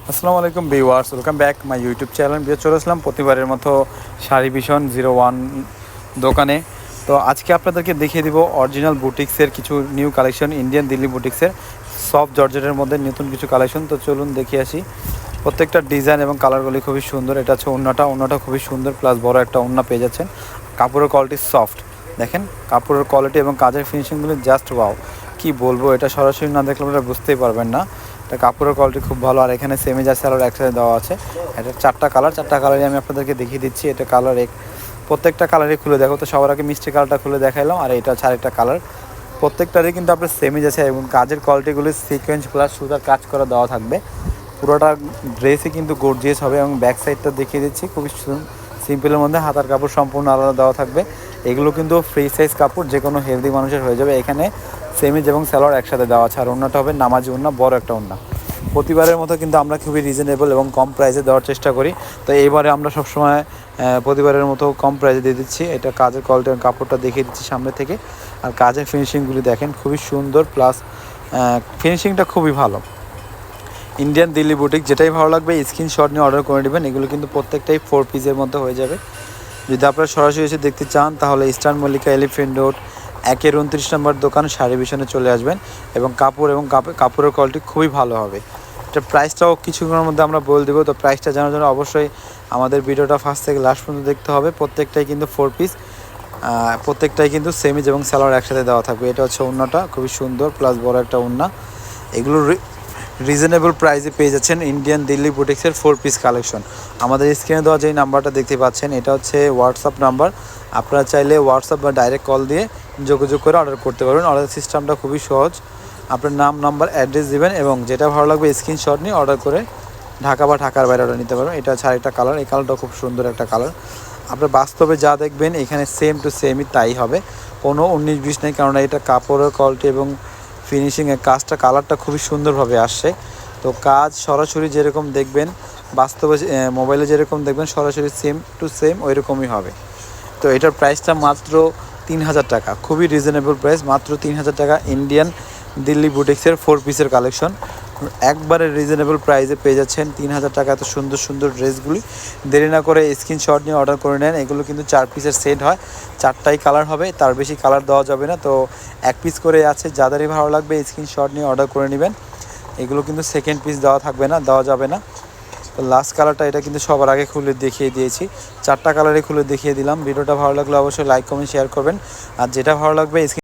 আসসালামু আলাইকুম viewers, welcome back my YouTube channel. চলে আসলাম প্রতিবারের মতো শাড়ি ভিশন 01 দোকানে। তো আজকে আপনাদেরকে দেখিয়ে দিব অরিজিনাল বুটিক্সের কিছু নিউ কালেকশন, ইন্ডিয়ান দিল্লি বুটিক্সের সফট জর্জেটের মধ্যে নতুন কিছু কালেকশন। তো চলুন দেখে আসি। প্রত্যেকটা ডিজাইন এবং কালারগুলি খুবই সুন্দর। এটা হচ্ছে ওন্নাটা খুবই সুন্দর, প্লাস বড় একটা ওন্না পেয়ে যাচ্ছেন। কাপড়ের কোয়ালিটি সফট, দেখেন কাপড়ের কোয়ালিটি এবং কাজের ফিনিশিংগুলি জাস্ট ওয়াও, কি বলবো, এটা সরাসরি না দেখলে আপনারা বুঝতেই পারবেন না। এটা কাপড়ের কোয়ালিটি খুব ভালো। আর এখানে সেমি জার্সি আর একসাথে দেওয়া আছে। এটা চারটা কালারই আমি আপনাদেরকে দেখিয়ে দিচ্ছি। এটা কালার প্রত্যেকটা কালারই খুলে দেখো। তো সবার আগে মিষ্টি কালারটা খুলে দেখাইলাম, আর এটা হচ্ছে আরেকটা কালার। প্রত্যেকটারই কিন্তু আপনার সেমি জার্সি এবং কাজের কোয়ালিটিগুলি সিকোয়েন্স প্লাস সুতার কাজ করা দেওয়া থাকবে। পুরোটা ড্রেসই কিন্তু গর্জিয়াস হবে। এবং ব্যাক সাইডটা দেখিয়ে দিচ্ছি, খুবই সিম্পলের মধ্যে হাতার কাপড় সম্পূর্ণ আলাদা দেওয়া থাকবে। এগুলো কিন্তু ফ্রি সাইজ কাপড়, যে কোনো হেলদি মানুষের হয়ে যাবে। এখানে সেমিজ এবং সালোয়ার একসাথে দেওয়া আছে। আর ওন্নাটা হবে নামাজি ওন্না, বড় একটা ওন্না। প্রতিবারের মতো কিন্তু আমরা খুবই রিজনেবল এবং কম প্রাইসে দেওয়ার চেষ্টা করি। তো এইবারে আমরা সবসময় প্রতিবারের মতো কম প্রাইসে দিয়ে দিচ্ছি। এটা কাজের কোয়ালিটি এবং কাপড়টা দেখিয়ে দিচ্ছি সামনে থেকে। আর কাজের ফিনিশিংগুলি দেখেন, খুবই সুন্দর, প্লাস ফিনিশিংটা খুবই ভালো। ইন্ডিয়ান দিল্লি বুটিক, যেটাই ভালো লাগবে স্ক্রিনশট নিয়ে অর্ডার করে নেবেন। এগুলো কিন্তু প্রত্যেকটাই 4 পিসের মধ্যে হয়ে যাবে। যদি আপনারা সরাসরি এসে দেখতে চান তাহলে ইস্টার্ন মল্লিকা এলিফেন্ট রোড 1-29 নম্বর দোকান শাড়ি ভিশনে চলে আসবেন। এবং কাপড়ের কোয়ালিটি খুবই ভালো হবে। এটা প্রাইসটাও কিছুক্ষণের মধ্যে আমরা বলে দেবো। তো প্রাইসটা জানার জন্য অবশ্যই আমাদের ভিডিওটা ফার্স্ট থেকে লাস্ট পর্যন্ত দেখতে হবে। প্রত্যেকটাই কিন্তু 4 পিস, প্রত্যেকটাই কিন্তু সেমিজ এবং সালোয়ার একসাথে দেওয়া থাকবে। এটা হচ্ছে ওন্নাটা, খুবই সুন্দর, প্লাস বড় একটা ওন্না। এগুলো রিজনেবল প্রাইসে পেয়ে যাচ্ছেন ইন্ডিয়ান দিল্লি বুটিক্সের 4 পিস কালেকশন। আমাদের স্ক্রিনে দেওয়া যেই নাম্বারটা দেখতে পাচ্ছেন, এটা হচ্ছে হোয়াটসঅ্যাপ নাম্বার। আপনারা চাইলে হোয়াটসঅ্যাপ বা ডাইরেক্ট কল দিয়ে যোগাযোগ করে অর্ডার করতে পারবেন। অর্ডার সিস্টেমটা খুবই সহজ। আপনার নাম, নাম্বার, অ্যাড্রেস দিবেন এবং যেটা ভালো লাগবে স্ক্রিনশট নিয়ে অর্ডার করে ঢাকা বা ঢাকার বাইরে অর্ডার নিতে পারবেন। এটা হচ্ছে আরেকটা কালার। এই কালারটা খুব সুন্দর একটা কালার। আপনার বাস্তবে যা দেখবেন এখানে সেম টু সেমই তাই হবে, কোনো 19-20 নেই। কারণ এটা কাপড়ের কোয়ালিটি এবং ফিনিশিংয়ের কাজটা, কালারটা খুবই সুন্দরভাবে আসছে। তো কাজ সরাসরি যেরকম দেখবেন, বাস্তবে মোবাইলে যেরকম দেখবেন সরাসরি সেম টু সেম ওই রকমই হবে। তো এটার প্রাইসটা মাত্র 3000 টাকা, খুবই রিজনেবল প্রাইস, মাত্র 3000 টাকা। ইন্ডিয়ান দিল্লি বুটিক্সের 4 পিসের কালেকশন একবারে রিজনেবল প্রাইসে পেয়ে যাচ্ছেন। 3000 টাকা এত সুন্দর সুন্দর ড্রেসগুলি। দেরি না করে স্ক্রিনশট নিয়ে অর্ডার করে নেন। এগুলো কিন্তু 4 পিসের সেট হয়, 4টাই কালার হবে, তার বেশি কালার দেওয়া যাবে না। তো 1 পিস করে আছে, যাদেরই ভালো লাগবে স্ক্রিনশট নিয়ে অর্ডার করে নেবেন। এগুলো কিন্তু সেকেন্ড পিস দেওয়া যাবে না। তো লাস্ট কালারটা, এটা কিন্তু সবার আগে খুলে দেখিয়ে দিয়েছি। 4টা কালারে খুলে দেখিয়ে দিলাম। ভিডিওটা ভালো লাগলে অবশ্যই লাইক, কমেন্ট, শেয়ার করবেন। আর যেটা ভালো লাগবে